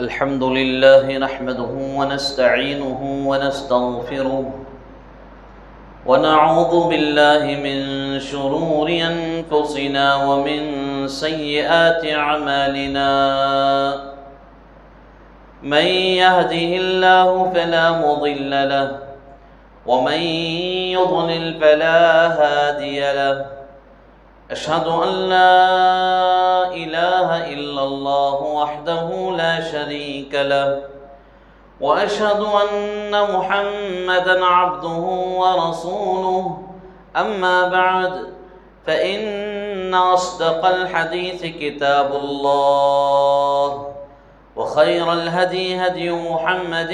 الحمد لله نحمده ونستعينه ونستغفره ونعوذ بالله من شرور أنفسنا ومن سيئات أعمالنا من يهده الله فلا مضل له ومن يضلل فلا هادي له أشهد أن لا إله إلا الله وحده لا شريك له وأشهد أن محمدًا عبده ورسوله أما بعد فإن أصدق الحديث كتاب الله وخير الهدي هدي محمد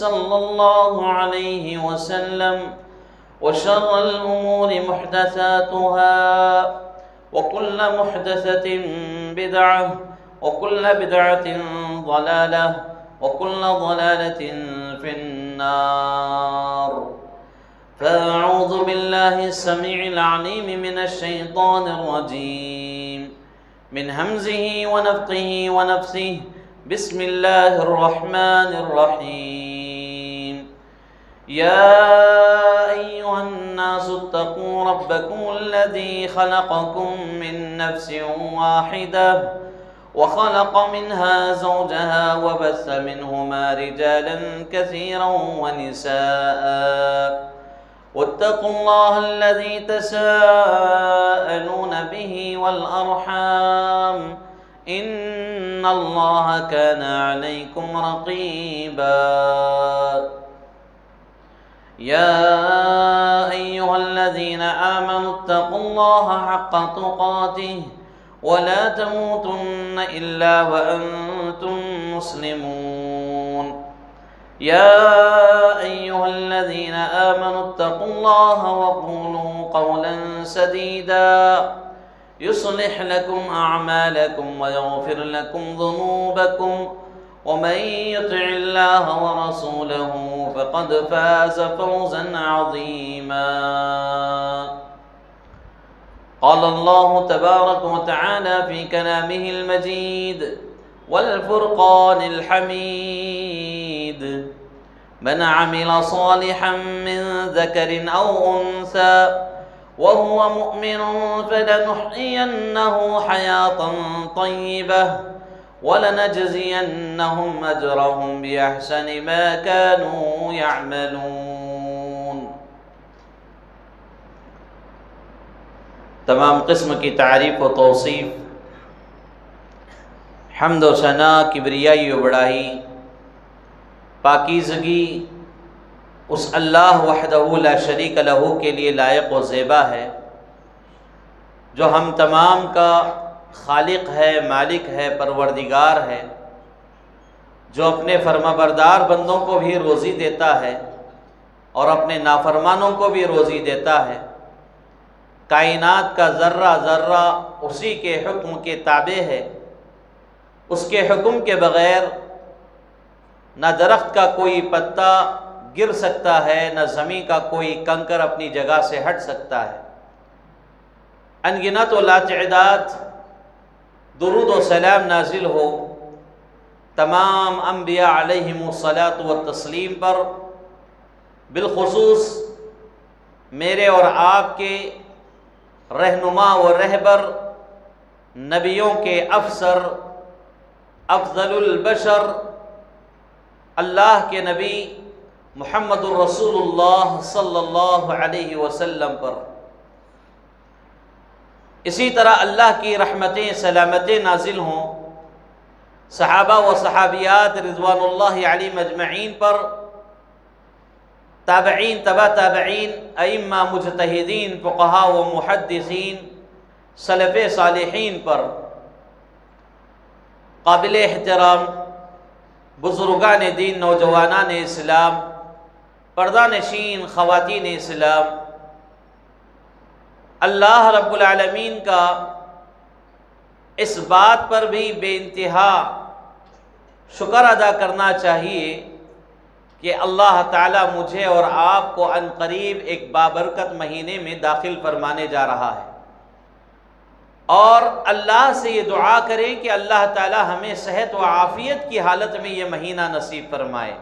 صلى الله عليه وسلم وشر الأمور محدثاتها وكل محدثة بدعة وكل بدعة ضلالة وكل ضلالة في النار فأعوذ بالله السميع العليم من الشيطان الرجيم من همزه ونفخه ونفثه بسم الله الرحمن الرحيم يا أيها الناس اتقوا ربكم الذي خلقكم من نفس واحدة وخلق منها زوجها وبث منهما رجالا كثيرا ونساء واتقوا الله الذي تساءلون به والأرحام إن الله كان عليكم رقيبا يا أيها الذين آمنوا اتقوا الله حق تقاته ولا تموتن إلا وأنتم مسلمون يا أيها الذين آمنوا اتقوا الله وقولوا قولا سديدا يصلح لكم أعمالكم ويغفر لكم ذنوبكم ومن يطع الله ورسوله فقد فاز فوزا عظيما قال الله تبارك وتعالى في كلامه المجيد والفرقان الحميد من عمل صالحا من ذكر أو أنثى وهو مؤمن فلنحيينه حياة طيبة ولنجزينهم أجرهم بأحسن ما كانوا يعملون. تمام قسم کی تعریف و توصیف، حمد و ثنا، کبریائی و بڑائی، پاکیزگی اس اللہ وحدہ لا شریک لہ کے لیے لائق و زیبا ہے جو ہم تمام کا خالق ہے، مالک ہے، پروردگار ہے، جو اپنے فرمانبردار بندوں کو بھی روزی دیتا ہے اور اپنے نافرمانوں کو بھی روزی دیتا ہے۔ کائنات کا ذرہ ذرہ اسی کے حکم کے تابع ہے، اس کے حکم کے بغیر نہ درخت کا کوئی پتا گر سکتا ہے، نہ زمین کا کوئی کنکر اپنی جگہ سے ہٹ سکتا ہے۔ انگنت و لاتعداد درود و سلام نازل ہو تمام انبیاء علیہم الصلاۃ والتسلیم پر، بالخصوص میرے اور آپ کے رہنما و رہبر، نبیوں کے افسر، افضل البشر، اللہ کے نبی محمد الرسول اللہ صلی اللہ علیہ وسلم پر۔ اسی طرح اللہ کی رحمتیں، سلامتیں نازل ہوں صحابہ و صحابیات رضوان اللہ علیہم اجمعین پر، تابعین، تبع تابعین، ائمہ، مجتہدین، فقہاء و محدثین، سلف صالحین پر، قابل احترام بزرگان دین، نوجوانان اسلام، پردہ نشین خواتین اسلام۔ اللہ رب العالمین کا اس بات پر بھی بے انتہا شکر ادا کرنا چاہیے کہ اللہ تعالیٰ مجھے اور آپ کو عنقریب ایک بابرکت مہینے میں داخل فرمانے جا رہا ہے۔ اور اللہ سے یہ دعا کریں کہ اللہ تعالی ہمیں صحت و عافیت کی حالت میں یہ مہینہ نصیب فرمائے۔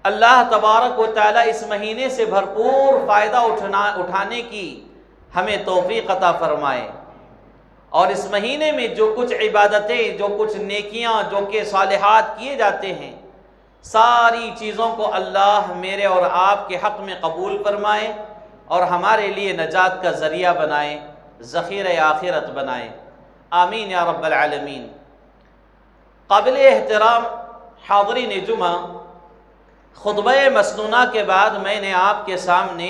اللہ تبارک و تعالی اس مہینے سے بھرپور فائدہ اٹھانے کی ہمیں توفیق عطا فرمائے، اور اس مہینے میں جو کچھ عبادتیں، جو کچھ نیکیاں، جو کہ صالحات کیے جاتے ہیں، ساری چیزوں کو اللہ میرے اور آپ کے حق میں قبول فرمائے اور ہمارے لیے نجات کا ذریعہ بنائے، ذخیرہ آخرت بنائے، آمین یا رب العالمین۔ قابل احترام حاضرین جمعہ، خطبہ مسنونہ کے بعد میں نے آپ کے سامنے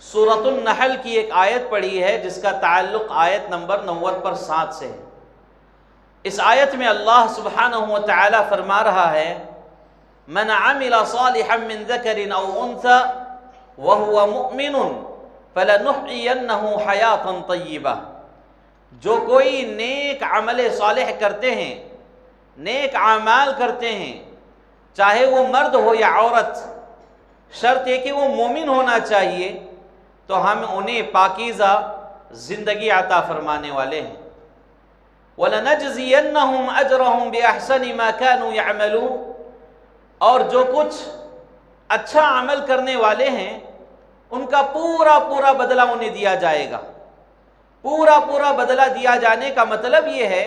سورۃ النحل کی ایک آیت پڑھی ہے جس کا تعلق آیت نمبر 90 پر 7 سے ہے۔ اس آیت میں اللہ سبحانہ و تعالی فرما رہا ہے، من عمل صالحا من ذکر او انثى وهو مؤمن فلنحيينه حیاتا طیبہ۔ جو کوئی نیک عمل صالح کرتے ہیں، نیک اعمال کرتے ہیں، چاہے وہ مرد ہو یا عورت، شرط یہ کہ وہ مومن ہونا چاہیے، تو ہم انہیں پاکیزہ زندگی عطا فرمانے والے ہیں۔ وَلَنَجْزِيَنَّهُمْ أَجْرَهُمْ بِأَحْسَنِ مَا كَانُوا يَعْمَلُونَ، اور جو کچھ اچھا عمل کرنے والے ہیں ان کا پورا بدلہ انہیں دیا جائے گا۔ پورا بدلہ دیا جانے کا مطلب یہ ہے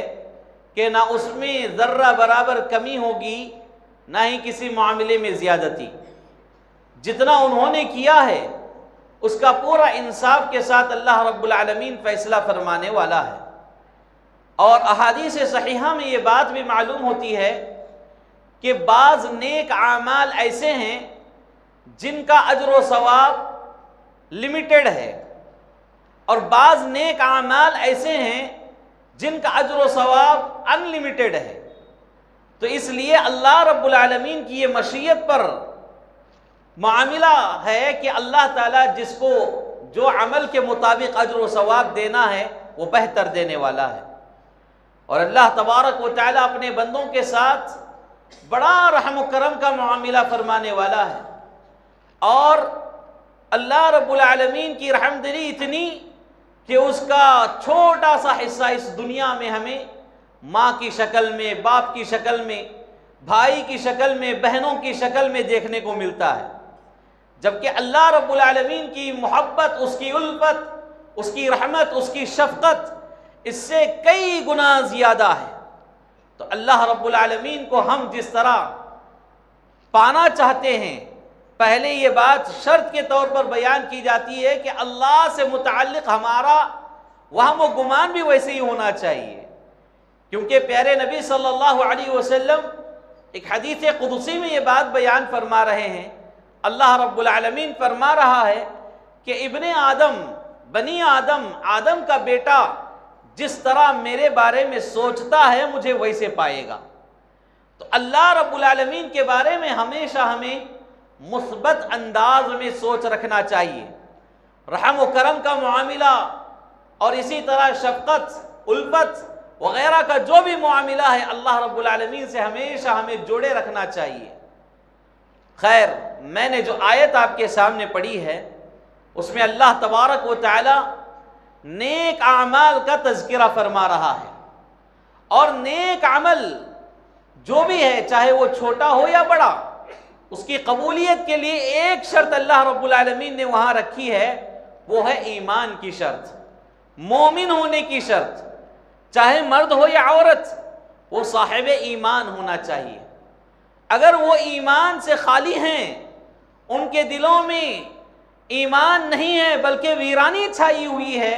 کہ نہ اس میں ذرہ برابر کمی ہوگی، نہ ہی کسی معاملے میں زیادتی۔ جتنا انہوں نے کیا ہے اس کا پورا انصاف کے ساتھ اللہ رب العالمین فیصلہ فرمانے والا ہے۔ اور احادیث صحیحہ میں یہ بات بھی معلوم ہوتی ہے کہ بعض نیک اعمال ایسے ہیں جن کا اجر و ثواب لمیٹڈ ہے، اور بعض نیک اعمال ایسے ہیں جن کا اجر و ثواب ان لمیٹڈ ہے۔ تو اس لیے اللہ رب العالمین کی یہ مشیت پر معاملہ ہے کہ اللہ تعالیٰ جس کو جو عمل کے مطابق اجر و ثواب دینا ہے وہ بہتر دینے والا ہے۔ اور اللہ تبارک و تعالیٰ اپنے بندوں کے ساتھ بڑا رحم و کرم کا معاملہ فرمانے والا ہے، اور اللہ رب العالمین کی رحمدلی اتنی کہ اس کا چھوٹا سا حصہ اس دنیا میں ہمیں ماں کی شکل میں، باپ کی شکل میں، بھائی کی شکل میں، بہنوں کی شکل میں دیکھنے کو ملتا ہے، جبکہ اللہ رب العالمین کی محبت، اس کی الفت، اس کی رحمت، اس کی شفقت اس سے کئی گنا زیادہ ہے۔ تو اللہ رب العالمین کو ہم جس طرح پانا چاہتے ہیں، پہلے یہ بات شرط کے طور پر بیان کی جاتی ہے کہ اللہ سے متعلق ہمارا وہم و گمان بھی ویسے ہی ہونا چاہیے، کیونکہ پیارے نبی صلی اللہ علیہ وسلم ایک حدیث قدسی میں یہ بات بیان فرما رہے ہیں۔ اللہ رب العالمین فرما رہا ہے کہ ابن آدم، بنی آدم، آدم کا بیٹا جس طرح میرے بارے میں سوچتا ہے مجھے ویسے پائے گا۔ تو اللہ رب العالمین کے بارے میں ہمیشہ ہمیں مثبت انداز میں سوچ رکھنا چاہیے۔ رحم و کرم کا معاملہ اور اسی طرح شفقت، الفت وغیرہ کا جو بھی معاملہ ہے اللہ رب العالمین سے ہمیشہ ہمیں جوڑے رکھنا چاہیے۔ خیر، میں نے جو آیت آپ کے سامنے پڑھی ہے اس میں اللہ تبارک و تعالی نیک اعمال کا تذکرہ فرما رہا ہے، اور نیک عمل جو بھی ہے چاہے وہ چھوٹا ہو یا بڑا، اس کی قبولیت کے لیے ایک شرط اللہ رب العالمین نے وہاں رکھی ہے، وہ ہے ایمان کی شرط، مومن ہونے کی شرط۔ چاہے مرد ہو یا عورت، وہ صاحب ایمان ہونا چاہیے۔ اگر وہ ایمان سے خالی ہیں، ان کے دلوں میں ایمان نہیں ہے بلکہ ویرانی چھائی ہوئی ہے،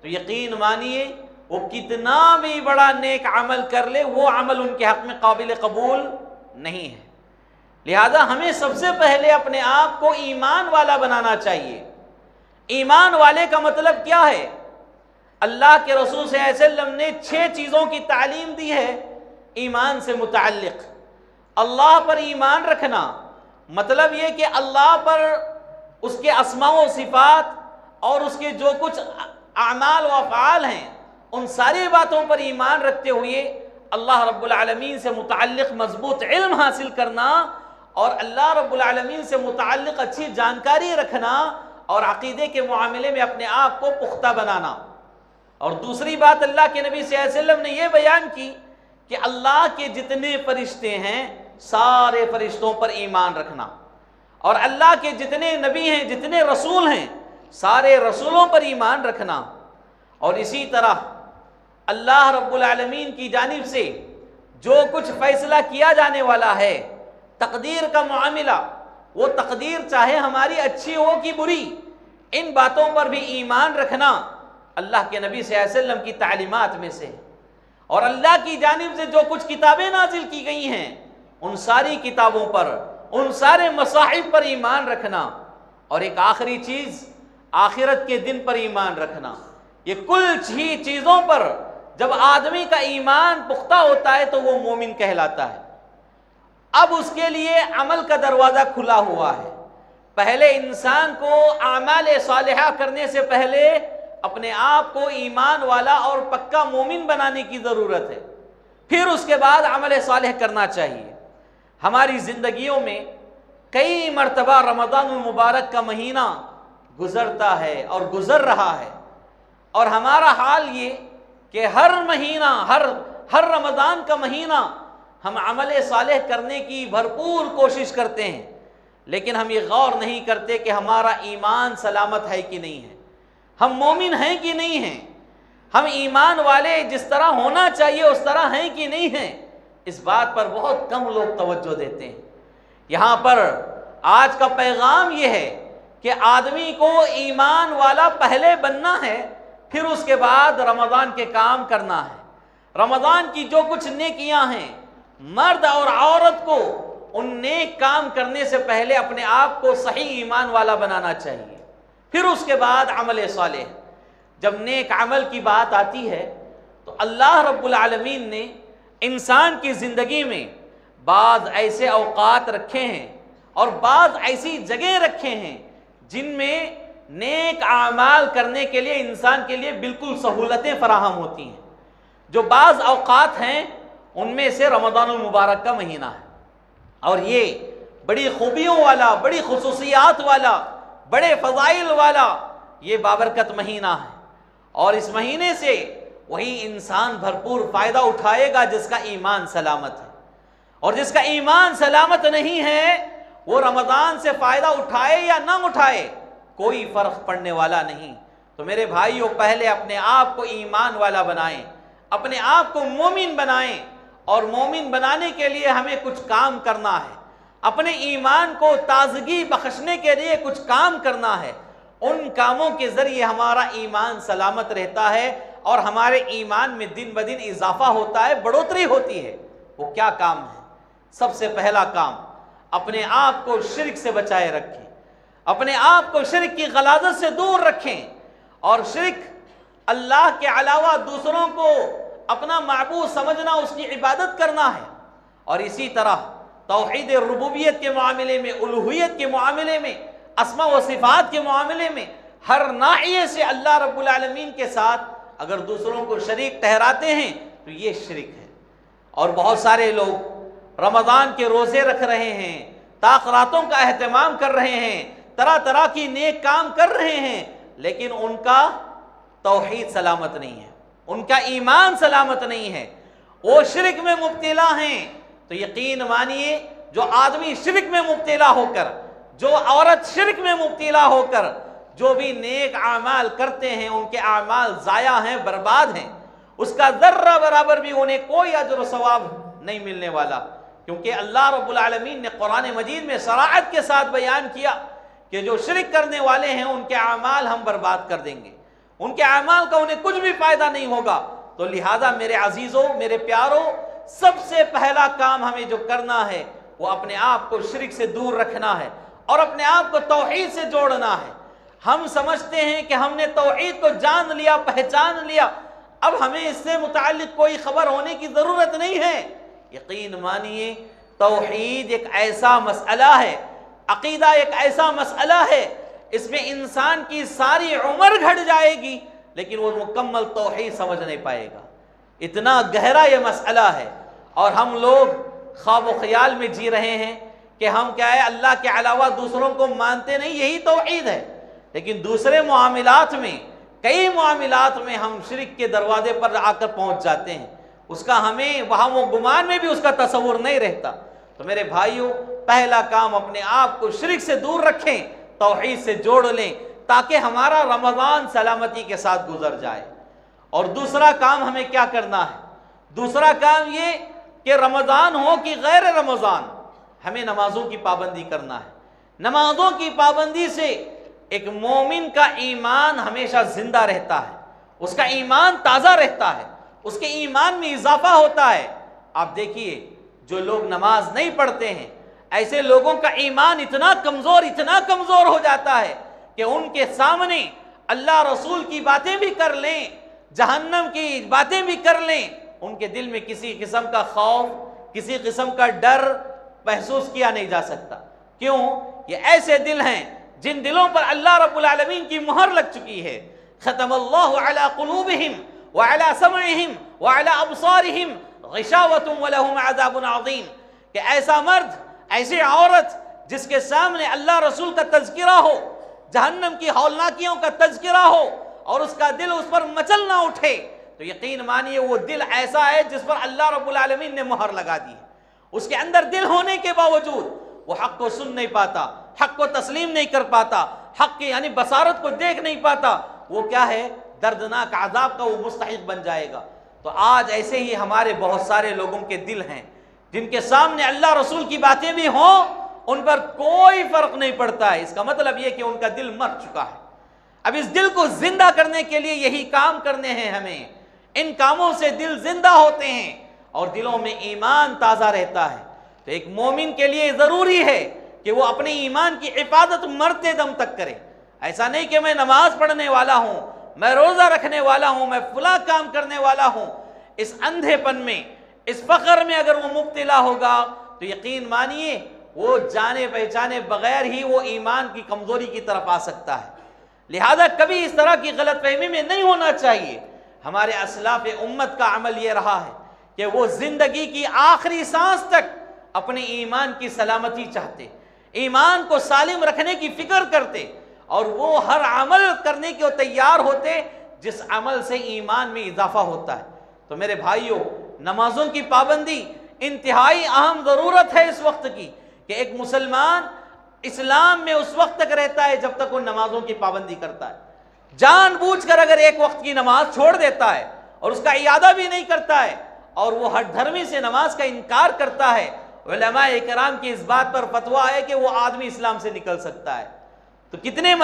تو یقین مانیے وہ کتنا بھی بڑا نیک عمل کر لے وہ عمل ان کے حق میں قابل قبول نہیں ہے۔ لہذا ہمیں سب سے پہلے اپنے آپ کو ایمان والا بنانا چاہیے۔ ایمان والے کا مطلب کیا ہے؟ اللہ کے رسول صلی اللہ علیہ وسلم نے 6 چیزوں کی تعلیم دی ہے ایمان سے متعلق۔ اللہ پر ایمان رکھنا مطلب یہ کہ اللہ پر، اس کے اسماء و صفات اور اس کے جو کچھ اعمال و افعال ہیں ان ساری باتوں پر ایمان رکھتے ہوئے اللہ رب العالمین سے متعلق مضبوط علم حاصل کرنا، اور اللہ رب العالمین سے متعلق اچھی جانکاری رکھنا، اور عقیدے کے معاملے میں اپنے آپ کو پختہ بنانا۔ اور دوسری بات اللہ کے نبی صلی اللہ علیہ وسلم نے یہ بیان کی کہ اللہ کے جتنے فرشتے ہیں سارے فرشتوں پر ایمان رکھنا، اور اللہ کے جتنے نبی ہیں جتنے رسول ہیں سارے رسولوں پر ایمان رکھنا، اور اسی طرح اللہ رب العالمین کی جانب سے جو کچھ فیصلہ کیا جانے والا ہے تقدیر کا معاملہ، وہ تقدیر چاہے ہماری اچھی ہو کہ بری، ان باتوں پر بھی ایمان رکھنا اللہ کے نبی صلی اللہ علیہ وسلم کی تعلیمات میں سے، اور اللہ کی جانب سے جو کچھ کتابیں نازل کی گئی ہیں ان ساری کتابوں پر، ان سارے مصاحف پر ایمان رکھنا، اور ایک آخری چیز آخرت کے دن پر ایمان رکھنا۔ یہ کل چیزوں پر جب آدمی کا ایمان پختہ ہوتا ہے تو وہ مومن کہلاتا ہے۔ اب اس کے لیے عمل کا دروازہ کھلا ہوا ہے۔ پہلے انسان کو اعمال صالحہ کرنے سے پہلے اپنے آپ کو ایمان والا اور پکا مومن بنانے کی ضرورت ہے، پھر اس کے بعد عمل صالح کرنا چاہیے۔ ہماری زندگیوں میں کئی مرتبہ رمضان المبارک کا مہینہ گزرتا ہے اور گزر رہا ہے، اور ہمارا حال یہ کہ ہر مہینہ ہر رمضان کا مہینہ ہم عمل صالح کرنے کی بھرپور کوشش کرتے ہیں، لیکن ہم یہ غور نہیں کرتے کہ ہمارا ایمان سلامت ہے کہ نہیں ہے، ہم مومن ہیں کہ نہیں ہیں، ہم ایمان والے جس طرح ہونا چاہیے اس طرح ہیں کہ نہیں ہیں۔ اس بات پر بہت کم لوگ توجہ دیتے ہیں۔ یہاں پر آج کا پیغام یہ ہے کہ آدمی کو ایمان والا پہلے بننا ہے، پھر اس کے بعد رمضان کے کام کرنا ہے۔ رمضان کی جو کچھ نیکیاں ہیں، مرد اور عورت کو ان نیک کام کرنے سے پہلے اپنے آپ کو صحیح ایمان والا بنانا چاہیے، پھر اس کے بعد عمل صالح۔ جب نیک عمل کی بات آتی ہے تو اللہ رب العالمین نے انسان کی زندگی میں بعض ایسے اوقات رکھے ہیں اور بعض ایسی جگہیں رکھے ہیں جن میں نیک اعمال کرنے کے لیے انسان کے لیے بالکل سہولتیں فراہم ہوتی ہیں۔ جو بعض اوقات ہیں ان میں سے رمضان المبارک کا مہینہ ہے، اور یہ بڑی خوبیوں والا، بڑی خصوصیات والا، بڑے فضائل والا یہ بابرکت مہینہ ہے، اور اس مہینے سے وہی انسان بھرپور فائدہ اٹھائے گا جس کا ایمان سلامت ہے، اور جس کا ایمان سلامت نہیں ہے وہ رمضان سے فائدہ اٹھائے یا نہ اٹھائے کوئی فرق پڑنے والا نہیں۔ تو میرے بھائیوں، پہلے اپنے آپ کو ایمان والا بنائیں، اپنے آپ کو مومن بنائیں، اور مومن بنانے کے لیے ہمیں کچھ کام کرنا ہے، اپنے ایمان کو تازگی بخشنے کے لیے کچھ کام کرنا ہے۔ ان کاموں کے ذریعے ہمارا ایمان سلامت رہتا ہے اور ہمارے ایمان میں دن بدن اضافہ ہوتا ہے، بڑھوتری ہوتی ہے۔ وہ کیا کام ہے؟ سب سے پہلا کام، اپنے آپ کو شرک سے بچائے رکھیں، اپنے آپ کو شرک کی غلاظت سے دور رکھیں، اور شرک اللہ کے علاوہ دوسروں کو اپنا معبود سمجھنا، اس کی عبادت کرنا ہے۔ اور اسی طرح توحید ربوبیت کے معاملے میں، الوہیت کے معاملے میں، اسماء و صفات کے معاملے میں ہر ناحیے سے اللہ رب العالمین کے ساتھ اگر دوسروں کو شریک ٹھہراتے ہیں تو یہ شرک ہے۔ اور بہت سارے لوگ رمضان کے روزے رکھ رہے ہیں، تاخراتوں کا اہتمام کر رہے ہیں، طرح طرح کی نیک کام کر رہے ہیں، لیکن ان کا توحید سلامت نہیں ہے، ان کا ایمان سلامت نہیں ہے، وہ شرک میں مبتلا ہیں۔ تو یقین مانیے، جو آدمی شرک میں مبتلا ہو کر، جو عورت شرک میں مبتلا ہو کر جو بھی نیک اعمال کرتے ہیں ان کے اعمال ضائع ہیں، برباد ہیں، اس کا ذرہ برابر بھی انہیں کوئی اجر و ثواب نہیں ملنے والا، کیونکہ اللہ رب العالمین نے قرآن مجید میں صراحت کے ساتھ بیان کیا کہ جو شرک کرنے والے ہیں ان کے اعمال ہم برباد کر دیں گے، ان کے اعمال کا انہیں کچھ بھی فائدہ نہیں ہوگا۔ تو لہٰذا میرے عزیزوں، میرے پیاروں، سب سے پہلا کام ہمیں جو کرنا ہے وہ اپنے آپ کو شرک سے دور رکھنا ہے اور اپنے آپ کو توحید سے جوڑنا ہے۔ ہم سمجھتے ہیں کہ ہم نے توحید کو جان لیا، پہچان لیا، اب ہمیں اس سے متعلق کوئی خبر ہونے کی ضرورت نہیں ہے۔ یقین مانیے، توحید ایک ایسا مسئلہ ہے، عقیدہ ایک ایسا مسئلہ ہے، اس میں انسان کی ساری عمر گھٹ جائے گی لیکن وہ مکمل توحید سمجھ نہیں پائے گا، اتنا گہرا یہ مسئلہ ہے۔ اور ہم لوگ خواب و خیال میں جی رہے ہیں کہ ہم کیا ہے، اللہ کے علاوہ دوسروں کو مانتے نہیں، یہی توحید ہے، لیکن دوسرے معاملات میں کئی معاملات میں ہم شرک کے دروازے پر آ کر پہنچ جاتے ہیں، اس کا ہمیں وہاں وہ گمان میں بھی اس کا تصور نہیں رہتا۔ تو میرے بھائیوں، پہلا کام اپنے آپ کو شرک سے دور رکھیں، توحید سے جوڑ لیں، تاکہ ہمارا رمضان سلامتی کے ساتھ گزر جائے۔ اور دوسرا کام ہمیں کیا کرنا ہے؟ دوسرا کام یہ کہ رمضان ہو کہ غیر رمضان، ہمیں نمازوں کی پابندی کرنا ہے۔ نمازوں کی پابندی سے ایک مومن کا ایمان ہمیشہ زندہ رہتا ہے، اس کا ایمان تازہ رہتا ہے، اس کے ایمان میں اضافہ ہوتا ہے۔ آپ دیکھیے، جو لوگ نماز نہیں پڑھتے ہیں، ایسے لوگوں کا ایمان اتنا کمزور ہو جاتا ہے کہ ان کے سامنے اللہ رسول کی باتیں بھی کر لیں، جہنم کی باتیں بھی کر لیں، ان کے دل میں کسی قسم کا خوف، کسی قسم کا ڈر محسوس کیا نہیں جا سکتا۔ کیوں؟ یہ ایسے دل ہیں جن دلوں پر اللہ رب العالمین کی مہر لگ چکی ہے۔ ختم اللہ علی قلوبہم وعلی سمعہم وعلی ابصارہم غشاوۃ ولہم عذاب عظیم، کہ ایسا مرد، ایسی عورت جس کے سامنے اللہ رسول کا تذکرہ ہو، جہنم کی ہولناکیوں کا تذکرہ ہو، اور اس کا دل اس پر مچل نہ اٹھے، تو یقین مانیے وہ دل ایسا ہے جس پر اللہ رب العالمین نے مہر لگا دی ہے۔ اس کے اندر دل ہونے کے باوجود وہ حق کو سن نہیں پاتا، حق کو تسلیم نہیں کر پاتا، حق کی یعنی بصارت کو دیکھ نہیں پاتا، وہ کیا ہے؟ دردناک عذاب کا وہ مستحق بن جائے گا۔ تو آج ایسے ہی ہمارے بہت سارے لوگوں کے دل ہیں جن کے سامنے اللہ رسول کی باتیں بھی ہوں، ان پر کوئی فرق نہیں پڑتا ہے۔ اس کا مطلب یہ کہ ان کا دل مر چکا ہے۔ اب اس دل کو زندہ کرنے کے لیے یہی کام کرنے ہیں ہمیں۔ ان کاموں سے دل زندہ ہوتے ہیں اور دلوں میں ایمان تازہ رہتا ہے۔ تو ایک مومن کے لیے ضروری ہے کہ وہ اپنے ایمان کی حفاظت مرتے دم تک کرے۔ ایسا نہیں کہ میں نماز پڑھنے والا ہوں، میں روزہ رکھنے والا ہوں، میں فلاں کام کرنے والا ہوں۔ اس اندھے پن میں، اس فقر میں اگر وہ مبتلا ہوگا تو یقین مانیے وہ جانے پہچانے بغیر ہی وہ ایمان کی کمزوری کی طرف آ سکتا ہے۔ لہذا کبھی اس طرح کی غلط فہمی میں نہیں ہونا چاہیے۔ ہمارے اسلاف امت کا عمل یہ رہا ہے کہ وہ زندگی کی آخری سانس تک اپنے ایمان کی سلامتی چاہتے، ایمان کو سالم رکھنے کی فکر کرتے، اور وہ ہر عمل کرنے کے تیار ہوتے جس عمل سے ایمان میں اضافہ ہوتا ہے۔ تو میرے بھائیوں، نمازوں کی پابندی انتہائی اہم ضرورت ہے اس وقت کی، کہ ایک مسلمان اسلام میں اس وقت تک رہتا ہے جب تک وہ نمازوں کی پابندی کرتا ہے۔ جان بوجھ کر اگر ایک وقت کی نماز چھوڑ دیتا ہے اور اس کا اعادہ بھی نہیں کرتا ہے اور وہ ہر دھرمی سے نماز کا انکار کرتا ہے، علماء کرام کی اس بات پر فتویٰ ہے کہ وہ آدمی اسلام سے نکل سکتا ہے۔ تو کتنے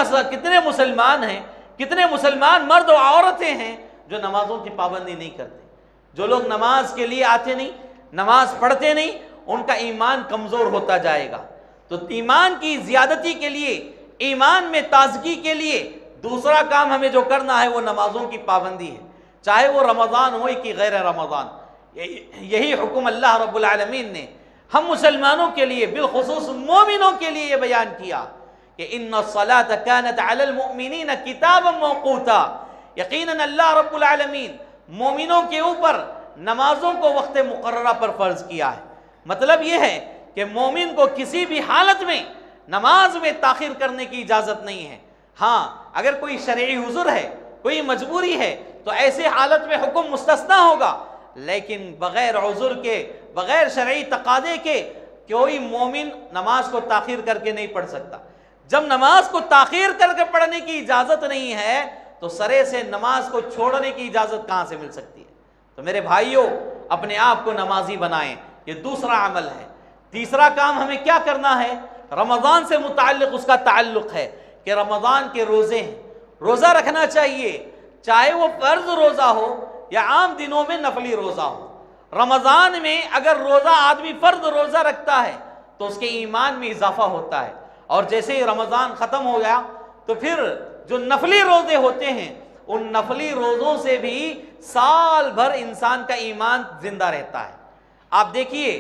مسلمان ہیں، کتنے مسلمان مرد و عورتیں ہیں جو نمازوں کی پابندی نہیں کرتے۔ جو لوگ نماز کے لیے آتے نہیں، نماز پڑھتے نہیں، ان کا ایمان کمزور ہوتا جائے گا۔ تو ایمان کی زیادتی کے لیے، ایمان میں تازگی کے لیے دوسرا کام ہمیں جو کرنا ہے وہ نمازوں کی پابندی ہے، چاہے وہ رمضان ہو کہ غیر رمضان۔ یہی حکم اللہ رب العالمین نے ہم مسلمانوں کے لیے، بالخصوص مومنوں کے لیے یہ بیان کیا کہ ان الصلاۃ کانت علی المؤمنین کتابا موقوتا۔ یقیناً اللہ رب العالمین مومنوں کے اوپر نمازوں کو وقت مقررہ پر فرض کیا ہے۔ مطلب یہ ہے کہ مومن کو کسی بھی حالت میں نماز میں تاخیر کرنے کی اجازت نہیں ہے۔ ہاں، اگر کوئی شرعی عذر ہے، کوئی مجبوری ہے، تو ایسے حالت میں حکم مستثنیٰ ہوگا، لیکن بغیر عذر کے، بغیر شرعی تقاضے کے کوئی مومن نماز کو تاخیر کر کے نہیں پڑھ سکتا۔ جب نماز کو تاخیر کر کے پڑھنے کی اجازت نہیں ہے تو سرے سے نماز کو چھوڑنے کی اجازت کہاں سے مل سکتی ہے؟ تو میرے بھائیوں، اپنے آپ کو نمازی بنائیں، یہ دوسرا عمل ہے۔ تیسرا کام ہمیں کیا کرنا ہے؟ رمضان سے متعلق اس کا تعلق ہے کہ رمضان کے روزے ہیں، روزہ رکھنا چاہیے، چاہے وہ فرض روزہ ہو یا عام دنوں میں نفلی روزہ ہو۔ رمضان میں اگر روزہ آدمی فرض روزہ رکھتا ہے تو اس کے ایمان میں اضافہ ہوتا ہے، اور جیسے ہی رمضان ختم ہو گیا تو پھر جو نفلی روزے ہوتے ہیں ان نفلی روزوں سے بھی سال بھر انسان کا ایمان زندہ رہتا ہے۔ آپ دیکھیے،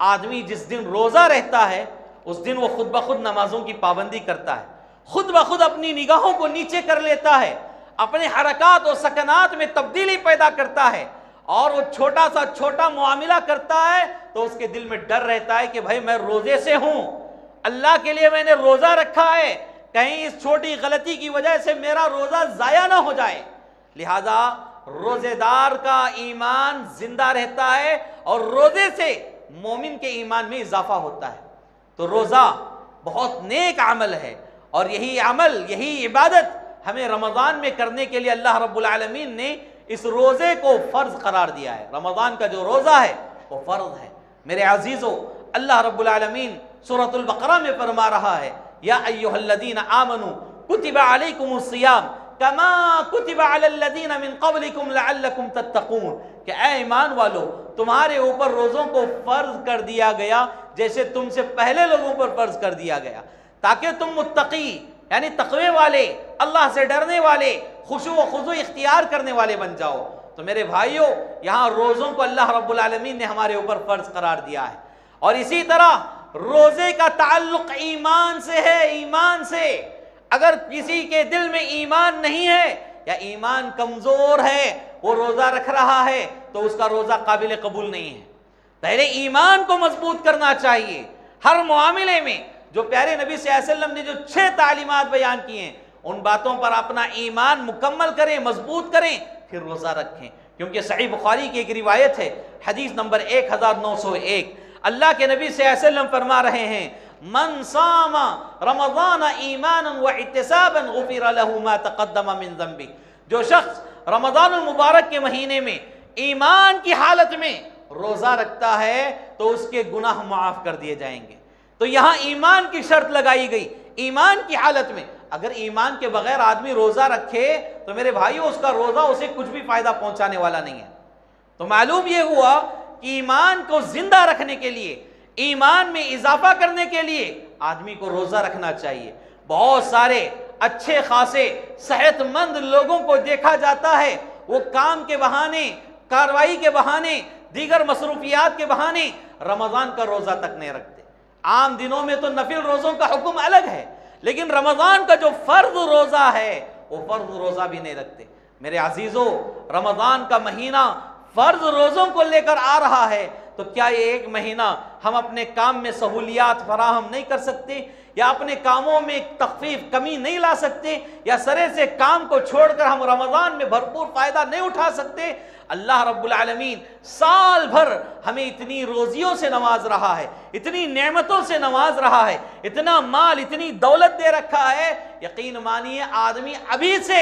آدمی جس دن روزہ رہتا ہے اس دن وہ خود بخود نمازوں کی پابندی کرتا ہے، خود بخود اپنی نگاہوں کو نیچے کر لیتا ہے، اپنے حرکات و سکنات میں تبدیلی پیدا کرتا ہے، اور وہ چھوٹا سا چھوٹا معاملہ کرتا ہے تو اس کے دل میں ڈر رہتا ہے کہ بھائی میں روزے سے ہوں، اللہ کے لیے میں نے روزہ رکھا ہے، کہیں اس چھوٹی غلطی کی وجہ سے میرا روزہ ضائع نہ ہو جائے۔ لہذا روزے دار کا ایمان زندہ رہتا ہے اور روزے سے مومن کے ایمان میں اضافہ ہوتا ہے۔ تو روزہ بہت نیک عمل ہے، اور یہی عمل، یہی عبادت ہمیں رمضان میں کرنے کے لیے اللہ رب العالمین نے اس روزے کو فرض قرار دیا ہے۔ رمضان کا جو روزہ ہے وہ فرض ہے۔ میرے عزیزو، اللہ رب العالمین سورۃ البقرہ میں فرما رہا ہے، یا ایھا الذین آمنوا کتب علیکم الصیام کما کتب علی الذین من قبلکم لعلکم تتقون، کہ اے ایمان والو، تمہارے اوپر روزوں کو فرض کر دیا گیا جیسے تم سے پہلے لوگوں پر فرض کر دیا گیا، تاکہ تم متقی یعنی تقوی والے، اللہ سے ڈرنے والے، خشوع و خضوع اختیار کرنے والے بن جاؤ۔ تو میرے بھائیوں، یہاں روزوں کو اللہ رب العالمین نے ہمارے اوپر فرض قرار دیا ہے، اور اسی طرح روزے کا تعلق ایمان سے ہے۔ ایمان سے اگر کسی کے دل میں ایمان نہیں ہے یا ایمان کمزور ہے، وہ روزہ رکھ رہا ہے تو اس کا روزہ قابل قبول نہیں ہے۔ پہلے ایمان کو مضبوط کرنا چاہیے ہر معاملے میں۔ جو پیارے نبی صلی اللہ علیہ وسلم نے جو 6 تعلیمات بیان کی ہیں، ان باتوں پر اپنا ایمان مکمل کریں، مضبوط کریں، پھر روزہ رکھیں۔ کیونکہ صحیح بخاری کی ایک روایت ہے، حدیث نمبر 1901، اللہ کے نبی صلی اللہ علیہ وسلم فرما رہے ہیں، من صام رمضان ایمانا واحتسابا غفر له ما تقدم من ذنبه، جو شخص رمضان المبارک کے مہینے میں ایمان کی حالت میں روزہ رکھتا ہے تو اس کے گناہ معاف کر دیے جائیں گے۔ تو یہاں ایمان کی شرط لگائی گئی، ایمان کی حالت میں۔ اگر ایمان کے بغیر آدمی روزہ رکھے تو میرے بھائیو، اس کا روزہ اسے کچھ بھی فائدہ پہنچانے والا نہیں ہے۔ تو معلوم یہ ہوا کہ ایمان کو زندہ رکھنے کے لیے، ایمان میں اضافہ کرنے کے لیے آدمی کو روزہ رکھنا چاہیے۔ بہت سارے اچھے خاصے صحت مند لوگوں کو دیکھا جاتا ہے، وہ کام کے بہانے، کاروائی کے بہانے، دیگر مصروفیات کے بہانے رمضان کا روزہ تک نہیں رکھتے۔ عام دنوں میں تو نفل روزوں کا حکم الگ ہے، لیکن رمضان کا جو فرض روزہ ہے وہ فرض روزہ بھی نہیں رکھتے۔ میرے عزیزو، رمضان کا مہینہ فرض روزوں کو لے کر آ رہا ہے، تو کیا یہ ایک مہینہ ہم اپنے کام میں سہولیات فراہم نہیں کر سکتے، یا اپنے کاموں میں تخفیف کمی نہیں لا سکتے، یا سرے سے کام کو چھوڑ کر ہم رمضان میں بھرپور فائدہ نہیں اٹھا سکتے؟ اللہ رب العالمین سال بھر ہمیں اتنی روزیوں سے نواز رہا ہے، اتنی نعمتوں سے نواز رہا ہے، اتنا مال، اتنی دولت دے رکھا ہے، یقین مانیے آدمی ابھی سے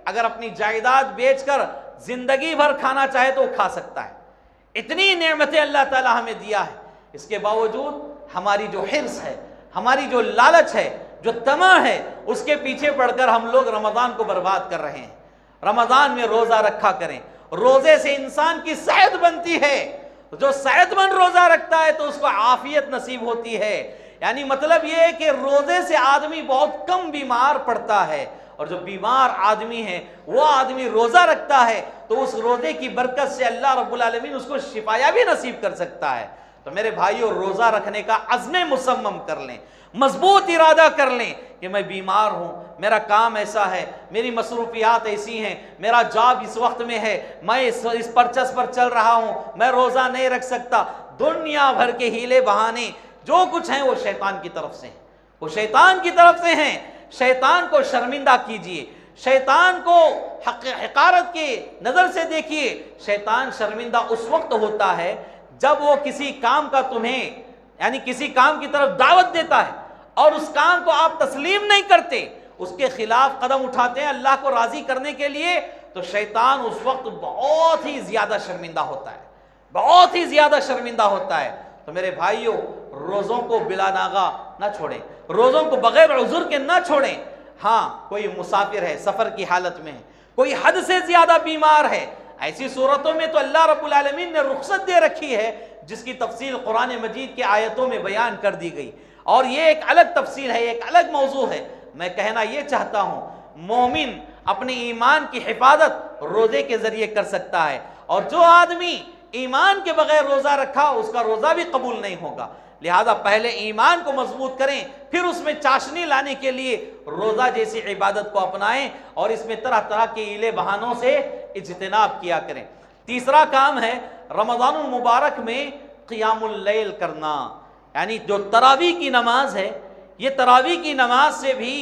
اگر اپنی جائیداد بیچ کر زندگی بھر کھانا چاہے تو کھا سکتا ہے۔ اتنی نعمتیں اللہ تعالیٰ ہمیں دیا ہے، اس کے باوجود ہماری جو حرص ہے، ہماری جو لالچ ہے، جو طمع ہے، اس کے پیچھے پڑ کر ہم لوگ رمضان کو برباد کر رہے ہیں۔ رمضان میں روزہ رکھا کریں، روزے سے انسان کی صحت بنتی ہے۔ جو صحت مند روزہ رکھتا ہے تو اس کو عافیت نصیب ہوتی ہے، یعنی مطلب یہ ہے کہ روزے سے آدمی بہت کم بیمار پڑتا ہے، اور جو بیمار آدمی ہے وہ آدمی روزہ رکھتا ہے تو اس روزے کی برکت سے اللہ رب العالمین اس کو شفایا بھی نصیب کر سکتا ہے۔ تو میرے بھائیو، روزہ رکھنے کا عزم مصمم کر لیں، مضبوط ارادہ کر لیں کہ میں بیمار ہوں، میرا کام ایسا ہے، میری مصروفیات ایسی ہیں، میرا جاب اس وقت میں ہے، میں اس پرچس پر چل رہا ہوں، میں روزہ نہیں رکھ سکتا۔ دنیا بھر کے ہیلے بہانے جو کچھ ہیں وہ شیطان کی طرف سے ہیں، وہ شیطان کی طرف سے ہیں۔ شیطان کو شرمندہ کیجئے، شیطان کو حقارت کی نظر سے دیکھیے۔ شیطان شرمندہ اس وقت ہوتا ہے جب وہ کسی کام کا تمہیں یعنی کسی کام کی طرف دعوت دیتا ہے اور اس کام کو آپ تسلیم نہیں کرتے، اس کے خلاف قدم اٹھاتے ہیں اللہ کو راضی کرنے کے لیے، تو شیطان اس وقت بہت ہی زیادہ شرمندہ ہوتا ہے، بہت ہی زیادہ شرمندہ ہوتا ہے۔ تو میرے بھائیوں، روزوں کو بلا ناغہ نہ چھوڑیں، روزوں کو بغیر عذر کے نہ چھوڑیں۔ ہاں، کوئی مسافر ہے، سفر کی حالت میں ہے، کوئی حد سے زیادہ بیمار ہے، ایسی صورتوں میں تو اللہ رب العالمین نے رخصت دے رکھی ہے، جس کی تفصیل قرآن مجید کے آیتوں میں بیان کر دی گئی، اور یہ ایک الگ تفصیل ہے، ایک الگ موضوع ہے۔ میں کہنا یہ چاہتا ہوں، مومن اپنے ایمان کی حفاظت روزے کے ذریعے کر سکتا ہے، اور جو آدمی ایمان کے بغیر روزہ رکھا اس کا روزہ بھی قبول نہیں ہوگا۔ لہذا پہلے ایمان کو مضبوط کریں، پھر اس میں چاشنی لانے کے لیے روزہ جیسی عبادت کو اپنائیں، اور اس میں طرح طرح کے ہیلے بہانوں سے اجتناب کیا کریں۔ تیسرا کام ہے رمضان المبارک میں قیام اللیل کرنا، یعنی جو تراویح کی نماز ہے، یہ تراویح کی نماز سے بھی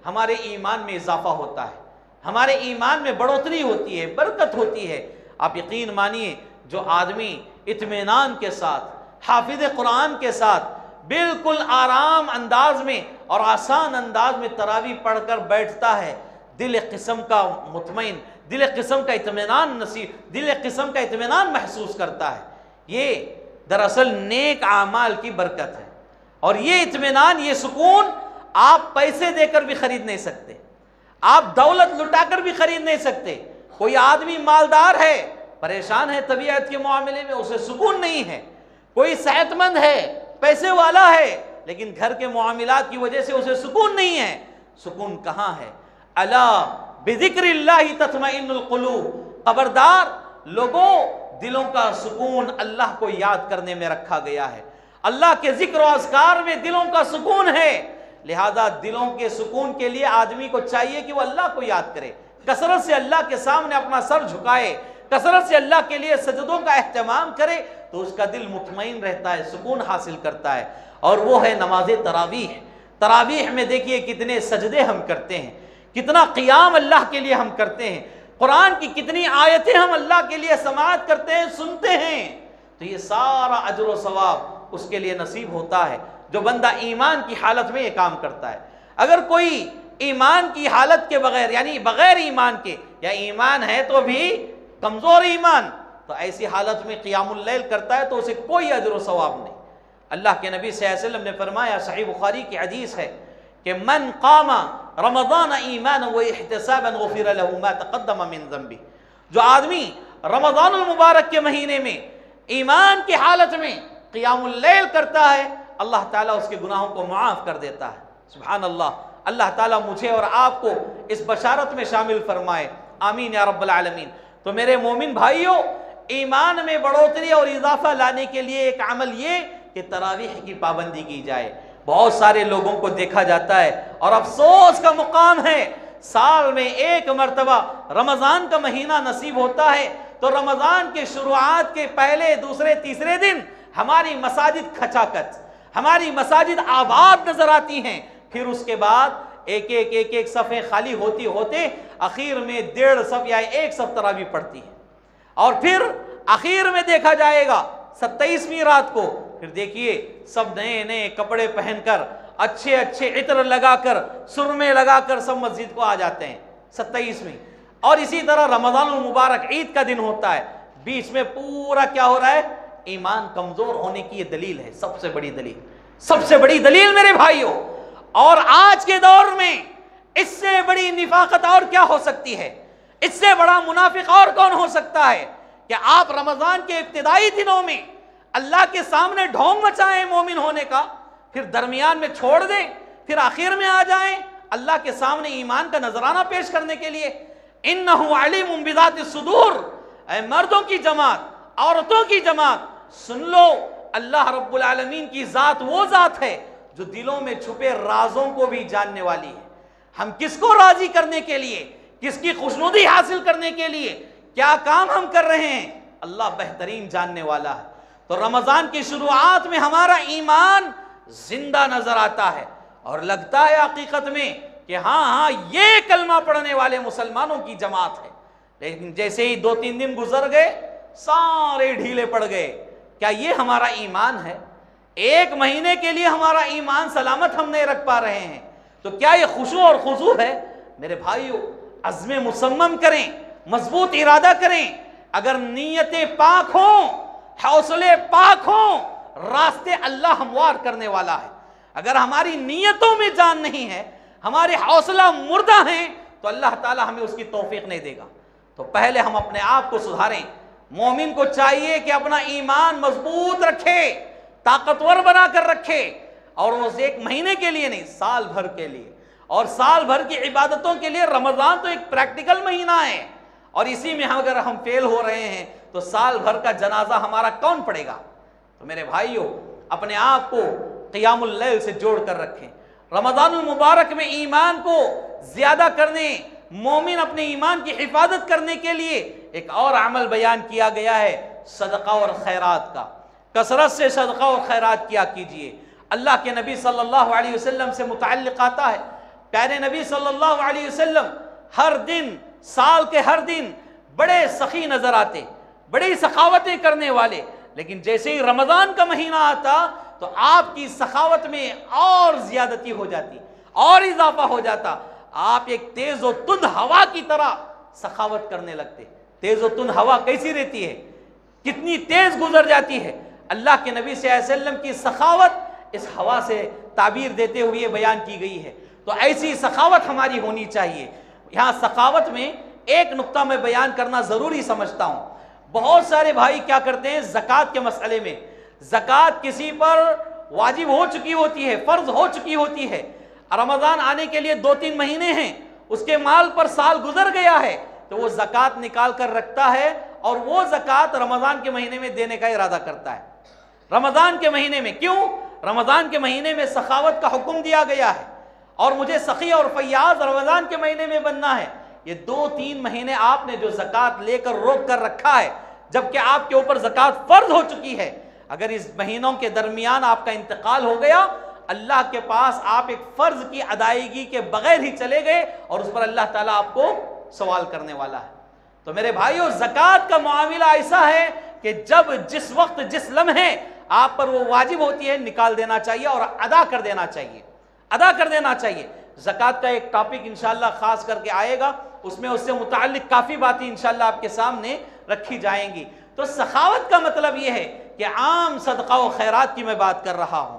ہمارے ایمان میں اضافہ ہوتا ہے، ہمارے ایمان میں بڑھوتری ہوتی ہے، برکت ہوتی ہے۔ آپ یقین مانیے جو آدمی اطمینان کے ساتھ، حافظ قرآن کے ساتھ، بالکل آرام انداز میں اور آسان انداز میں تراویح پڑھ کر بیٹھتا ہے، دل قسم کا مطمئن، دل قسم کا اطمینان نصیب، دل قسم کا اطمینان محسوس کرتا ہے۔ یہ دراصل نیک اعمال کی برکت ہے، اور یہ اطمینان، یہ سکون آپ پیسے دے کر بھی خرید نہیں سکتے، آپ دولت لٹا کر بھی خرید نہیں سکتے۔ کوئی آدمی مالدار ہے، پریشان ہے طبیعت کے معاملے میں، اسے سکون نہیں ہے۔ کوئی صحت مند ہے، پیسے والا ہے، لیکن گھر کے معاملات کی وجہ سے اسے سکون نہیں ہے۔ سکون کہاں ہے؟ الا بذکر اللہ تطمئن القلوب، خبردار لوگوں، دلوں کا سکون اللہ کو یاد کرنے میں رکھا گیا ہے، اللہ کے ذکر و اذکار میں دلوں کا سکون ہے۔ لہذا دلوں کے سکون کے لیے آدمی کو چاہیے کہ وہ اللہ کو یاد کرے، کثرت سے اللہ کے سامنے اپنا سر جھکائے، کثرت سے اللہ کے لیے سجدوں کا اہتمام کرے، تو اس کا دل مطمئن رہتا ہے، سکون حاصل کرتا ہے۔ اور وہ ہے نماز تراویح۔ تراویح میں دیکھیے کتنے سجدے ہم کرتے ہیں، کتنا قیام اللہ کے لیے ہم کرتے ہیں، قرآن کی کتنی آیتیں ہم اللہ کے لیے سماعت کرتے ہیں، سنتے ہیں۔ تو یہ سارا اجر و ثواب اس کے لیے نصیب ہوتا ہے جو بندہ ایمان کی حالت میں یہ کام کرتا ہے۔ اگر کوئی ایمان کی حالت کے بغیر، یعنی بغیر ایمان کے، یا ایمان ہے تو بھی کمزور ایمان، تو ایسی حالت میں قیام اللیل کرتا ہے تو اسے کوئی اجر و ثواب نہیں۔ اللہ کے نبی صلی اللہ علیہ وسلم نے فرمایا، صحیح بخاری کی حدیث ہے کہ من قام رمضان ایمانا و احتسابا غفر له ما تقدم من ذنبه، جو آدمی رمضان المبارک کے مہینے میں ایمان کی حالت میں قیام اللیل کرتا ہے، اللہ تعالیٰ اس کے گناہوں کو معاف کر دیتا ہے۔ سبحان اللہ، اللہ تعالیٰ مجھے اور آپ کو اس بشارت میں شامل فرمائے، آمین یا رب العالمین۔ تو میرے مومن بھائیوں، ایمان میں بڑھوتری اور اضافہ لانے کے لیے ایک عمل یہ کہ تراویح کی پابندی کی جائے۔ بہت سارے لوگوں کو دیکھا جاتا ہے، اور افسوس کا مقام ہے، سال میں ایک مرتبہ رمضان کا مہینہ نصیب ہوتا ہے تو رمضان کے شروعات کے پہلے، دوسرے، تیسرے دن ہماری مساجد کھچاکچ، ہماری مساجد آباد نظر آتی ہیں، پھر اس کے بعد ایک ایک صفیں خالی ہوتی ہوتے اخیر میں 1.5 صف یا 1 صف تراویح پڑتی ہے، اور پھر اخیر میں دیکھا جائے گا 27ویں رات کو، پھر دیکھیے سب نئے نئے کپڑے پہن کر، اچھے اچھے عطر لگا کر، سرمے لگا کر سب مسجد کو آ جاتے ہیں 27ویں۔ اور اسی طرح رمضان المبارک عید کا دن ہوتا ہے، بیچ میں پورا کیا ہو رہا ہے؟ ایمان کمزور ہونے کی یہ دلیل ہے، سب سے بڑی دلیل، سب سے بڑی دلیل میرے بھائیوں۔ اور آج کے دور میں اس سے بڑی نفاقت اور کیا ہو سکتی ہے؟ اس سے بڑا منافق اور کون ہو سکتا ہے کہ آپ رمضان کے ابتدائی دنوں میں اللہ کے سامنے ڈھونگ مچائیں مومن ہونے کا، پھر درمیان میں چھوڑ دیں، پھر آخر میں آ جائیں اللہ کے سامنے ایمان کا نذرانہ پیش کرنے کے لیے۔ انہ علیم بذات الصدور، اے مردوں کی جماعت، عورتوں کی جماعت، سن لو، اللہ رب العالمین کی ذات وہ ذات ہے جو دلوں میں چھپے رازوں کو بھی جاننے والی ہے۔ ہم کس کو راضی کرنے کے لیے، کس کی خوشنودی حاصل کرنے کے لیے کیا کام ہم کر رہے ہیں، اللہ بہترین جاننے والا ہے۔ تو رمضان کی شروعات میں ہمارا ایمان زندہ نظر آتا ہے، اور لگتا ہے حقیقت میں کہ ہاں یہ کلمہ پڑھنے والے مسلمانوں کی جماعت ہے، لیکن جیسے ہی 2-3 دن گزر گئے سارے ڈھیلے پڑ گئے۔ کیا یہ ہمارا ایمان ہے؟ 1 مہینے کے لیے ہمارا ایمان سلامت ہم نہیں رکھ پا رہے ہیں، تو کیا یہ خشوع اور خضوع ہے؟ میرے بھائیو، عزم مصمم کریں، مضبوط ارادہ کریں۔ اگر نیتیں پاک ہوں، حوصلے پاک ہوں، راستے اللہ ہموار کرنے والا ہے۔ اگر ہماری نیتوں میں جان نہیں ہے، ہمارے حوصلہ مردہ ہیں، تو اللہ تعالیٰ ہمیں اس کی توفیق نہیں دے گا۔ تو پہلے ہم اپنے آپ کو سدھاریں۔ مومن کو چاہیے کہ اپنا ایمان مضبوط رکھے، طاقتور بنا کر رکھے، اور وہ 1 مہینے کے لیے نہیں، سال بھر کے لیے، اور سال بھر کی عبادتوں کے لیے رمضان تو ایک پریکٹیکل مہینہ ہے، اور اسی میں اگر ہم فیل ہو رہے ہیں تو سال بھر کا جنازہ ہمارا کون پڑے گا؟ تو میرے بھائیوں، اپنے آپ کو قیام اللیل سے جوڑ کر رکھیں۔ رمضان المبارک میں ایمان کو زیادہ کرنے، مومن اپنے ایمان کی حفاظت کرنے کے لیے ایک اور عمل بیان کیا گیا ہے، صدقہ اور خیرات کا۔ کثرت سے صدقہ اور خیرات کیا کیجئے۔ اللہ کے نبی صلی اللہ علیہ وسلم سے متعلق آتا ہے، پیارے نبی صلی اللہ علیہ وسلم ہر دن، سال کے ہر دن بڑے سخی نظر آتے، بڑی سخاوتیں کرنے والے، لیکن جیسے ہی رمضان کا مہینہ آتا تو آپ کی سخاوت میں اور زیادتی ہو جاتی، اور اضافہ ہو جاتا، آپ ایک تیز و تند ہوا کی طرح سخاوت کرنے لگتے۔ تیز و تند ہوا کیسی رہتی ہے، کتنی تیز گزر جاتی ہے۔ اللہ کے نبی صلی اللہ علیہ وسلم کی سخاوت اس ہوا سے تعبیر دیتے ہوئے بیان کی گئی ہے۔ تو ایسی سخاوت ہماری ہونی چاہیے۔ یہاں سخاوت میں ایک نقطہ میں بیان کرنا ضروری سمجھتا ہوں۔ بہت سارے بھائی کیا کرتے ہیں، زکوٰۃ کے مسئلے میں، زکوٰۃ کسی پر واجب ہو چکی ہوتی ہے، فرض ہو چکی ہوتی ہے، رمضان آنے کے لیے 2-3 مہینے ہیں، اس کے مال پر سال گزر گیا ہے، تو وہ زکوٰۃ نکال کر رکھتا ہے اور وہ زکوٰۃ رمضان کے مہینے میں دینے کا ارادہ کرتا ہے۔ رمضان کے مہینے میں، کیوں؟ رمضان کے مہینے میں سخاوت کا حکم دیا گیا ہے اور مجھے سخی اور فیاض رمضان کے مہینے میں بننا ہے۔ یہ 2-3 مہینے آپ نے جو زکوٰۃ لے کر روک کر رکھا ہے، جبکہ آپ کے اوپر زکوٰۃ فرض ہو چکی ہے، اگر اس مہینوں کے درمیان آپ کا انتقال ہو گیا، اللہ کے پاس آپ ایک فرض کی ادائیگی کے بغیر ہی چلے گئے اور اس پر اللہ تعالیٰ آپ کو سوال کرنے والا ہے۔ تو میرے بھائیو، زکوٰۃ کا معاملہ ایسا ہے کہ جب جس وقت جس لمحے آپ پر وہ واجب ہوتی ہے، نکال دینا چاہیے اور ادا کر دینا چاہیے، ادا کر دینا چاہیے۔ زکوٰۃ کا ایک ٹاپک انشاءاللہ خاص کر کے آئے گا، اس میں اس سے متعلق کافی باتیں انشاءاللہ آپ کے سامنے رکھی جائیں گی۔ تو سخاوت کا مطلب یہ ہے کہ عام صدقہ و خیرات کی میں بات کر رہا ہوں،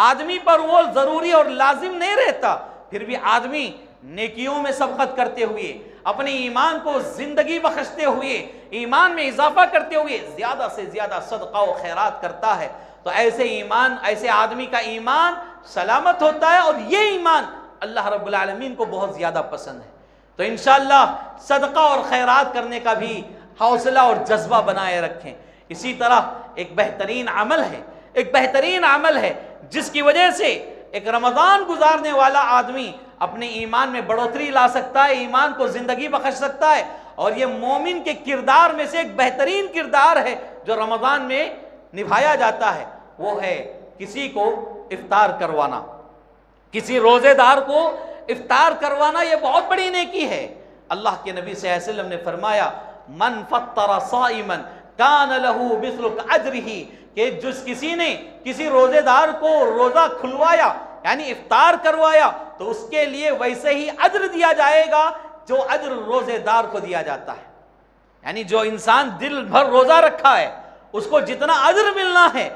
آدمی پر وہ ضروری اور لازم نہیں رہتا، پھر بھی آدمی نیکیوں میں سبقت کرتے ہوئے، اپنے ایمان کو زندگی بخشتے ہوئے، ایمان میں اضافہ کرتے ہوئے زیادہ سے زیادہ صدقہ و خیرات کرتا ہے، تو ایسے آدمی کا ایمان سلامت ہوتا ہے، اور یہ ایمان اللہ رب العالمین کو بہت زیادہ پسند ہے۔ تو انشاءاللہ صدقہ اور خیرات کرنے کا بھی حوصلہ اور جذبہ بنائے رکھیں۔ اسی طرح ایک بہترین عمل ہے جس کی وجہ سے ایک رمضان گزارنے والا آدمی اپنے ایمان میں بڑھوتری لا سکتا ہے، ایمان کو زندگی بخش سکتا ہے، اور یہ مومن کے کردار میں سے ایک بہترین کردار ہے جو رمضان میں نبھایا جاتا ہے، وہ ہے کسی کو افطار کروانا، کسی روزے دار کو افطار کروانا۔ یہ بہت بڑی نیکی ہے۔ اللہ کے نبی صلی اللہ علیہ وسلم نے فرمایا، من فطر صائما کان لہ مثل اجرہ، کہ جس کسی نے کسی روزے دار کو روزہ کھلوایا، یعنی افطار کروایا، تو اس کے لیے ویسے ہی اجر دیا جائے گا جو اجر روزے دار کو دیا جاتا ہے۔ یعنی جو انسان دل بھر روزہ رکھا ہے، اس کو جتنا اجر ملنا ہے،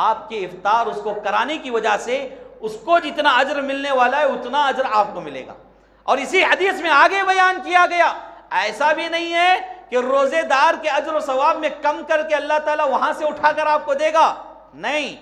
آپ کے افطار اس کو کرانے کی وجہ سے اس کو جتنا اجر ملنے والا ہے اتنا اجر آپ کو ملے گا۔ اور اسی حدیث میں آگے بیان کیا گیا، ایسا بھی نہیں ہے کہ روزے دار کے اجر و ثواب میں کم کر کے اللہ تعالیٰ وہاں سے اٹھا کر آپ کو دے گا، نہیں،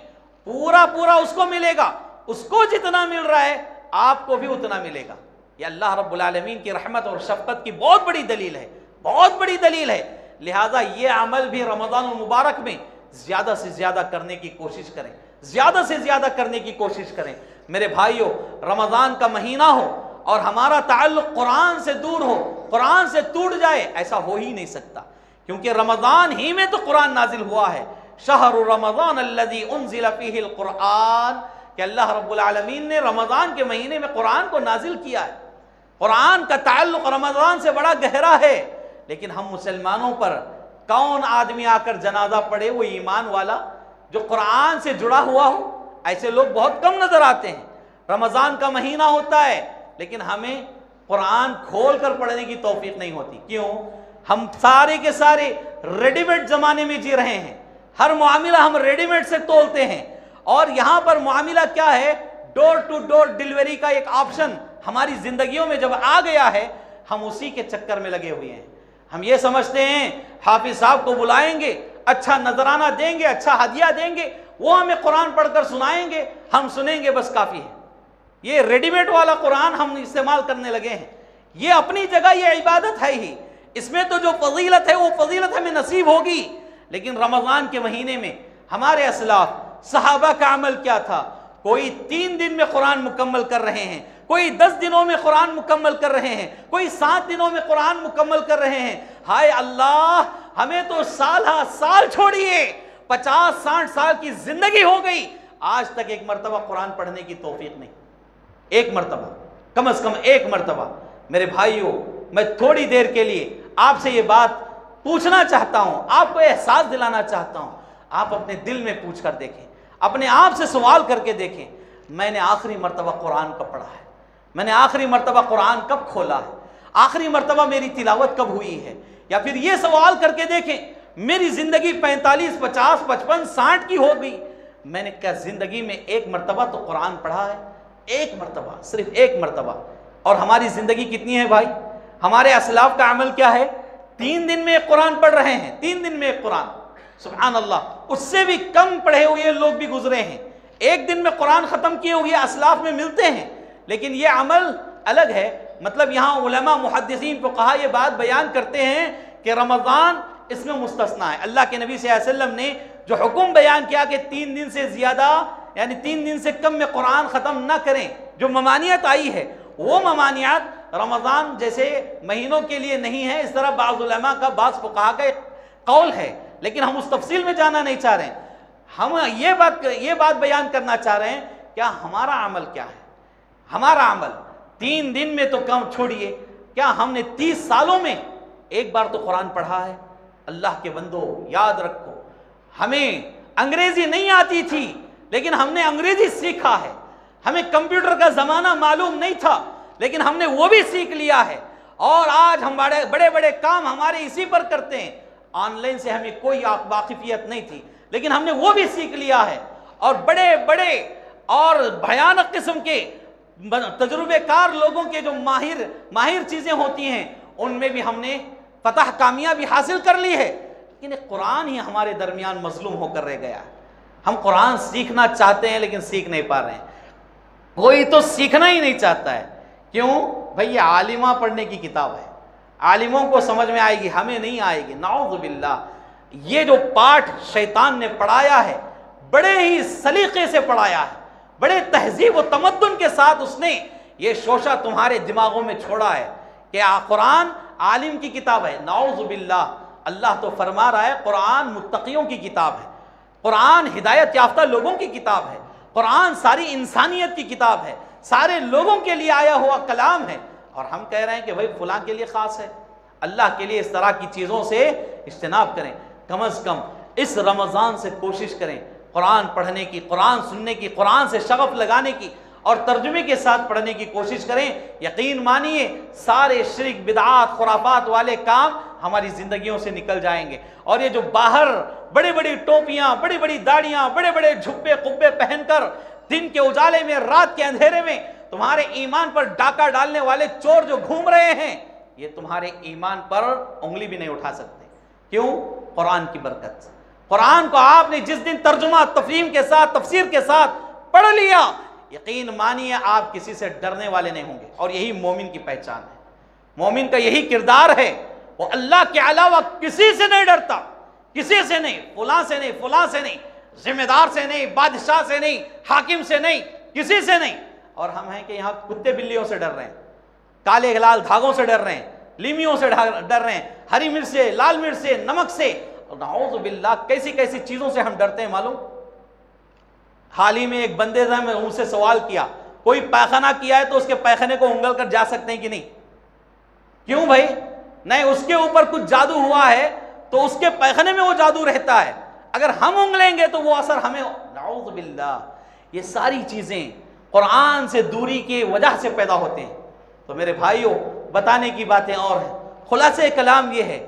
پورا اس کو ملے گا، اس کو جتنا مل رہا ہے آپ کو بھی اتنا ملے گا۔ یہ اللہ رب العالمین کی رحمت اور شفقت کی بہت بڑی دلیل ہے، بہت بڑی دلیل ہے۔ لہٰذا یہ عمل بھی رمضان المبارک میں زیادہ سے زیادہ کرنے کی کوشش کریں، زیادہ سے زیادہ کرنے کی کوشش کریں۔ میرے بھائیوں، رمضان کا مہینہ ہو اور ہمارا تعلق قرآن سے دور ہو، قرآن سے ٹوٹ جائے، ایسا ہو ہی نہیں سکتا، کیونکہ رمضان ہی میں تو قرآن نازل ہوا ہے۔ شہر رمضان الذی انزل فیہ القرآن، کہ اللہ رب العالمین نے رمضان کے مہینے میں قرآن کو نازل کیا ہے۔ قرآن کا تعلق رمضان سے بڑا گہرا ہے، لیکن ہم مسلمانوں پر کون آدمی آ کر جنازہ پڑھے وہ ایمان والا جو قرآن سے جڑا ہوا ہو؟ ایسے لوگ بہت کم نظر آتے ہیں۔ رمضان کا مہینہ ہوتا ہے لیکن ہمیں قرآن کھول کر پڑھنے کی توفیق نہیں ہوتی۔ کیوں؟ ہم سارے کے سارے ریڈی میڈ زمانے میں جی رہے ہیں، ہر معاملہ ہم ریڈی میڈ سے تولتے ہیں، اور یہاں پر معاملہ کیا ہے، ڈور ٹو ڈور ڈیلیوری کا ایک آپشن ہماری زندگیوں میں جب آ گیا ہے، ہم اسی کے چکر میں لگے ہوئے ہیں۔ ہم یہ سمجھتے ہیں حافظ صاحب کو بلائیں گے، اچھا نذرانہ دیں گے، اچھا ہدیہ دیں گے، وہ ہمیں قرآن پڑھ کر سنائیں گے، ہم سنیں گے، بس کافی ہے۔ یہ ریڈی میڈ والا قرآن ہم استعمال کرنے لگے ہیں۔ یہ اپنی جگہ یہ عبادت ہے ہی، اس میں تو جو فضیلت ہے وہ فضیلت ہمیں نصیب ہوگی، لیکن رمضان کے مہینے میں ہمارے اسلاف صحابہ کا عمل کیا تھا؟ کوئی 3 دن میں قرآن مکمل کر رہے ہیں، کوئی 10 دنوں میں قرآن مکمل کر رہے ہیں، کوئی 7 دنوں میں قرآن مکمل کر رہے ہیں۔ ہائے اللہ، ہمیں تو سال چھوڑیے، 50-60 سال کی زندگی ہو گئی، آج تک ایک مرتبہ قرآن پڑھنے کی توفیق نہیں، ایک مرتبہ۔ کم از کم ایک مرتبہ۔ میرے بھائیوں، میں تھوڑی دیر کے لیے آپ سے یہ بات پوچھنا چاہتا ہوں، آپ کو احساس دلانا چاہتا ہوں، آپ اپنے دل میں پوچھ کر دیکھیں، اپنے آپ سے سوال کر کے دیکھیں، میں نے آخری مرتبہ قرآن کب پڑھا ہے؟ میں نے آخری مرتبہ قرآن کب کھولا ہے؟ آخری مرتبہ میری تلاوت کب ہوئی ہے؟ یا پھر یہ سوال کر کے دیکھیں، میری زندگی 45 50 55 60 کی ہو گئی، میں نے کیا زندگی میں ایک مرتبہ تو قرآن پڑھا ہے؟ ایک مرتبہ، صرف ایک مرتبہ۔ اور ہماری زندگی کتنی ہے بھائی؟ ہمارے اسلاف کا عمل کیا ہے؟ 3 دن میں ایک قرآن پڑھ رہے ہیں، 3 دن میں ایک قرآن، سبحان اللہ۔ اس سے بھی کم پڑھے ہوئے لوگ بھی گزرے ہیں، ایک دن میں قرآن ختم کیے ہوئے اسلاف میں ملتے ہیں، لیکن یہ عمل الگ ہے۔ مطلب یہاں علماء محدثین فقہا یہ بات بیان کرتے ہیں کہ رمضان اس میں مستثنا ہے۔ اللہ کے نبی صلی اللہ علیہ وسلم نے جو حکم بیان کیا کہ 3 دن سے زیادہ یعنی 3 دن سے کم میں قرآن ختم نہ کریں، جو ممانعت آئی ہے وہ ممانعت رمضان جیسے مہینوں کے لیے نہیں ہے، اس طرح بعض علماء کا، بعض فقہا کا ایک قول ہے، لیکن ہم اس تفصیل میں جانا نہیں چاہ رہے ہیں۔ ہم یہ بات بیان کرنا چاہ رہے ہیں، کیا ہمارا عمل کیا ہے؟ ہمارا عمل 3 دن میں تو کم چھوڑیے، کیا ہم نے 30 سالوں میں ایک بار تو قرآن پڑھا ہے؟ اللہ کے بندو یاد رکھو، ہمیں انگریزی نہیں آتی تھی لیکن ہم نے انگریزی سیکھا ہے، ہمیں کمپیوٹر کا زمانہ معلوم نہیں تھا لیکن ہم نے وہ بھی سیکھ لیا ہے، اور آج ہم بڑے بڑے کام ہمارے اسی پر کرتے ہیں۔ آن لائن سے ہمیں کوئی واقفیت نہیں تھی لیکن ہم نے وہ بھی سیکھ لیا ہے، اور بڑے بڑے اور بھیانک قسم کے تجربے کار لوگوں کے جو ماہر چیزیں ہوتی ہیں ان میں بھی ہم نے فتح کامیابی حاصل کر لی ہے، لیکن قرآن ہی ہمارے درمیان مظلوم ہو کر رہ گیا۔ ہم قرآن سیکھنا چاہتے ہیں لیکن سیکھ نہیں پا رہے ہیں، کوئی تو سیکھنا ہی نہیں چاہتا ہے۔ کیوں بھئی؟ یہ عالمہ پڑھنے کی کتاب ہے، عالموں کو سمجھ میں آئے گی، ہمیں نہیں آئے گی، نعوذ باللہ۔ یہ جو پاٹھ شیطان نے پڑھایا ہے بڑے ہی سلیقے سے پڑھایا ہے، بڑے تہذیب و تمدن کے ساتھ اس نے یہ شوشہ تمہارے دماغوں میں چھوڑا ہے کہ قرآن عالم کی کتاب ہے، نعوذ باللہ۔ اللہ تو فرما رہا ہے قرآن متقیوں کی کتاب ہے، قرآن ہدایت یافتہ لوگوں کی کتاب ہے، قرآن ساری انسانیت کی کتاب ہے، سارے لوگوں کے لیے آیا ہوا کلام ہے، اور ہم کہہ رہے ہیں کہ بھائی فلاں کے لیے خاص ہے۔ اللہ کے لیے اس طرح کی چیزوں سے اجتناب کریں، کم از کم اس رمضان سے کوشش کریں قرآن پڑھنے کی، قرآن سننے کی، قرآن سے شغف لگانے کی، اور ترجمے کے ساتھ پڑھنے کی کوشش کریں۔ یقین مانیے سارے شرک، بدعات، خرافات والے کام ہماری زندگیوں سے نکل جائیں گے، اور یہ جو باہر بڑی بڑی ٹوپیاں، بڑی بڑی داڑیاں، بڑے بڑے جھبے قبے پہن کر دن کے اجالے میں، رات کے اندھیرے میں تمہارے ایمان پر ڈاکہ ڈالنے والے چور جو گھوم رہے ہیں، یہ تمہارے ایمان پر انگلی بھی نہیں اٹھا سکتے۔ کیوں؟ قرآن کی برکت۔ قرآن کو آپ نے جس دن ترجمہ، تفہیم کے ساتھ، تفسیر کے ساتھ پڑھ لیا، یقین مانیے آپ کسی سے ڈرنے والے نہیں ہوں گے، اور یہی مومن کی پہچان ہے۔ مومن کا یہی کردار ہے، وہ اللہ کے علاوہ کسی سے نہیں ڈرتا، کسی سے نہیں، فلاں سے نہیں، فلاں سے نہیں، ذمہ دار سے نہیں، بادشاہ سے نہیں، حاکم سے نہیں، کسی سے نہیں۔ اور ہم ہیں کہ یہاں کتے بلیوں سے ڈر رہے ہیں، کالے لال دھاگوں سے ڈر رہے ہیں، لیمیوں سے ڈر رہے ہیں، ہری مرچ سے، لال مرچ سے، نمک سے، نعوذ باللہ کیسی کیسی چیزوں سے ہم ڈرتے ہیں معلوم۔ حال ہی میں ایک بندے نے میں ان سے سوال کیا، کوئی پیخانہ کیا ہے تو اس کے پیخانے کو انگل کر جا سکتے ہیں کہ نہیں؟ کیوں بھائی؟ نہیں، اس کے اوپر کچھ جادو ہوا ہے تو اس کے پیخانے میں وہ جادو رہتا ہے، اگر ہم انگلیں گے تو وہ اثر ہمیں، نعوذ باللہ۔ یہ ساری چیزیں قرآن سے دوری کی وجہ سے پیدا ہوتے ہیں۔ تو میرے بھائیوں، بتانے کی باتیں اور ہیں، خلاصہ کلام یہ ہے،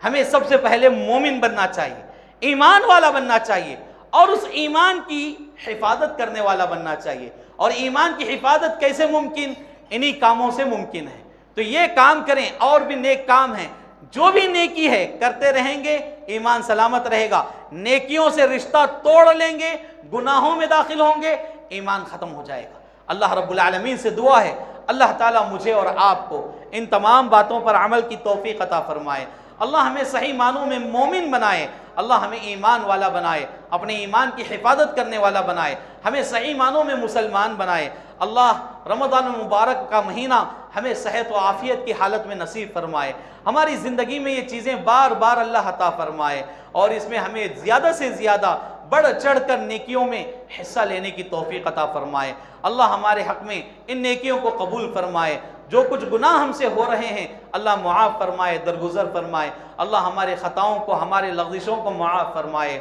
ہمیں سب سے پہلے مومن بننا چاہیے، ایمان والا بننا چاہیے، اور اس ایمان کی حفاظت کرنے والا بننا چاہیے۔ اور ایمان کی حفاظت کیسے ممکن؟ انہی کاموں سے ممکن ہے۔ تو یہ کام کریں، اور بھی نیک کام ہیں، جو بھی نیکی ہے کرتے رہیں گے، ایمان سلامت رہے گا۔ نیکیوں سے رشتہ توڑ لیں گے، گناہوں میں داخل ہوں گے، ایمان ختم ہو جائے گا۔ اللہ رب العالمین سے دعا ہے اللہ تعالیٰ مجھے اور آپ کو ان تمام باتوں پر عمل کی توفیق عطا فرمائے۔ اللہ ہمیں صحیح معنوں میں مومن بنائے، اللہ ہمیں ایمان والا بنائے، اپنے ایمان کی حفاظت کرنے والا بنائے، ہمیں صحیح معنوں میں مسلمان بنائے۔ اللہ رمضان المبارک کا مہینہ ہمیں صحت و عافیت کی حالت میں نصیب فرمائے، ہماری زندگی میں یہ چیزیں بار بار اللہ عطا فرمائے، اور اس میں ہمیں زیادہ سے زیادہ بڑھ چڑھ کر نیکیوں میں حصہ لینے کی توفیق عطا فرمائے۔ اللہ ہمارے حق میں ان نیکیوں کو قبول فرمائے۔ جو کچھ گناہ ہم سے ہو رہے ہیں اللہ معاف فرمائے، درگزر فرمائے۔ اللہ ہمارے خطاؤں کو، ہمارے لغزشوں کو معاف فرمائے۔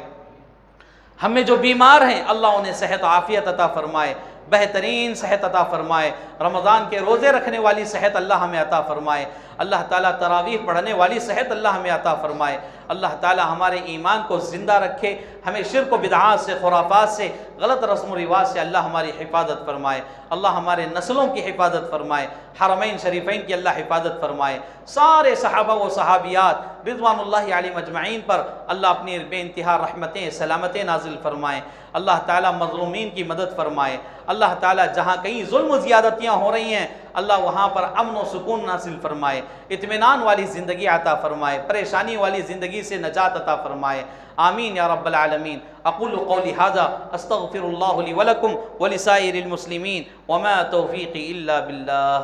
ہمیں جو بیمار ہیں اللہ انہیں صحت عافیت عطا فرمائے، بہترین صحت عطا فرمائے۔ رمضان کے روزے رکھنے والی صحت اللہ ہمیں عطا فرمائے۔ اللہ تعالیٰ تراویح پڑھنے والی صحت اللہ ہمیں عطا فرمائے۔ اللہ تعالیٰ ہمارے ایمان کو زندہ رکھے، ہمیں شرک و بدعات سے، خرافات سے، غلط رسم و رواج سے اللہ ہماری حفاظت فرمائے۔ اللہ ہمارے نسلوں کی حفاظت فرمائے، حرمین شریفین کی اللہ حفاظت فرمائے۔ سارے صحابہ و صحابیات رضوان اللہ علیہم اجمعین پر اللہ اپنی بے انتہا رحمتیں، سلامتیں نازل فرمائے۔ اللہ تعالیٰ مظلومین کی مدد فرمائے۔ اللہ تعالیٰ جہاں کہیں ظلم و زیادتیاں ہو رہی ہیں اللہ وہاں پر امن و سکون نازل فرمائے، اطمینان والی زندگی عطا فرمائے، پریشانی والی زندگی سے نجات عطا فرمائے۔ آمین یا رب العالمین۔ اقول قولی ھذا استغفر اللہ لی ولکم ولسائر المسلمین وما توفیقی الا باللہ۔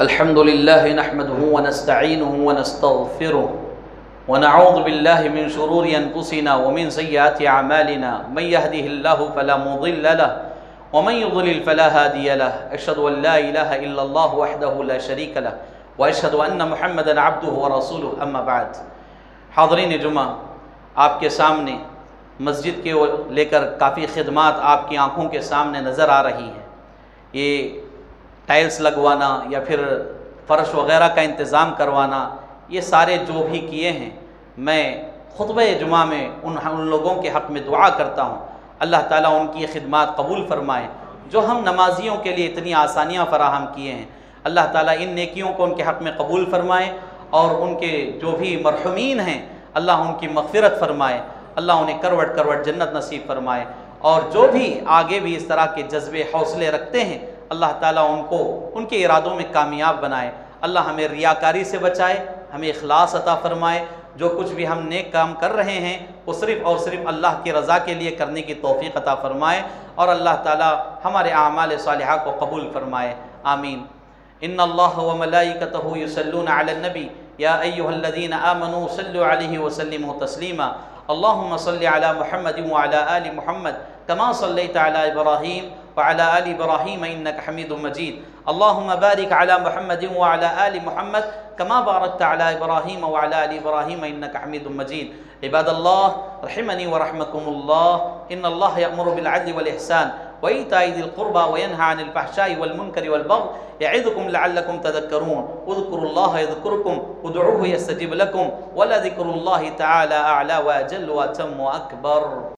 الحمد للہ نحمده ونستعینه ونستغفره ونعوذ باللہ من شرور انفسنا ومن سیئات اعمالنا من يهده الله فلا مضل له ومن يضلل فلا هادي له اشهد ان لا اله الا الله وحده لا شريك له واشهد ان محمدا عبده ورسوله اما بعد۔ حاضرین جمعہ، آپ کے سامنے مسجد کے لے کر کافی خدمات آپ کی آنکھوں کے سامنے نظر آ رہی ہیں۔ یہ ٹائلز لگوانا یا پھر فرش وغیرہ کا انتظام کروانا، یہ سارے جو بھی کیے ہیں، میں خطبہ جمعہ میں ان لوگوں کے حق میں دعا کرتا ہوں اللہ تعالیٰ ان کی خدمات قبول فرمائے جو ہم نمازیوں کے لیے اتنی آسانیاں فراہم کیے ہیں۔ اللہ تعالیٰ ان نیکیوں کو ان کے حق میں قبول فرمائے اور ان کے جو بھی مرحومین ہیں اللہ ان کی مغفرت فرمائے، اللہ انہیں کروٹ کروٹ جنت نصیب فرمائے، اور جو بھی آگے بھی اس طرح کے جذبے حوصلے رکھتے ہیں اللہ تعالیٰ ان کو ان کے ارادوں میں کامیاب بنائے۔ اللہ ہمیں ریاکاری سے بچائے، ہمیں اخلاص عطا فرمائے۔ جو کچھ بھی ہم نیک کام کر رہے ہیں وہ صرف اور صرف اللہ کی رضا کے لیے کرنے کی توفیق عطا فرمائے، اور اللہ تعالیٰ ہمارے اعمال صالحہ کو قبول فرمائے۔ آمین۔ ان اللہ وملائکتہ یصلون علی النبی یا ایھا الذین آمنوا صلوا علیہ وسلموا تسلیما۔ اللہم صل علی محمد وعلی آل محمد کما صلیت علی ابراہیم وعلى آل إبراهيم إنك حميد مجيد۔ اللهم بارك على محمد وعلى آل محمد كما باركت على إبراهيم وعلى آل إبراهيم إنك حميد مجيد۔ عباد الله رحمني ورحمكم الله، إن الله يأمر بالعدل والإحسان وإيتاء ذي القربى وينهى عن الفحشاء والمنكر والبغي يعظكم لعلكم تذكرون۔ اذكروا الله يذكركم ادعوه يستجب لكم ولذكر الله تعالى أعلى وأجل وأتم وأكبر۔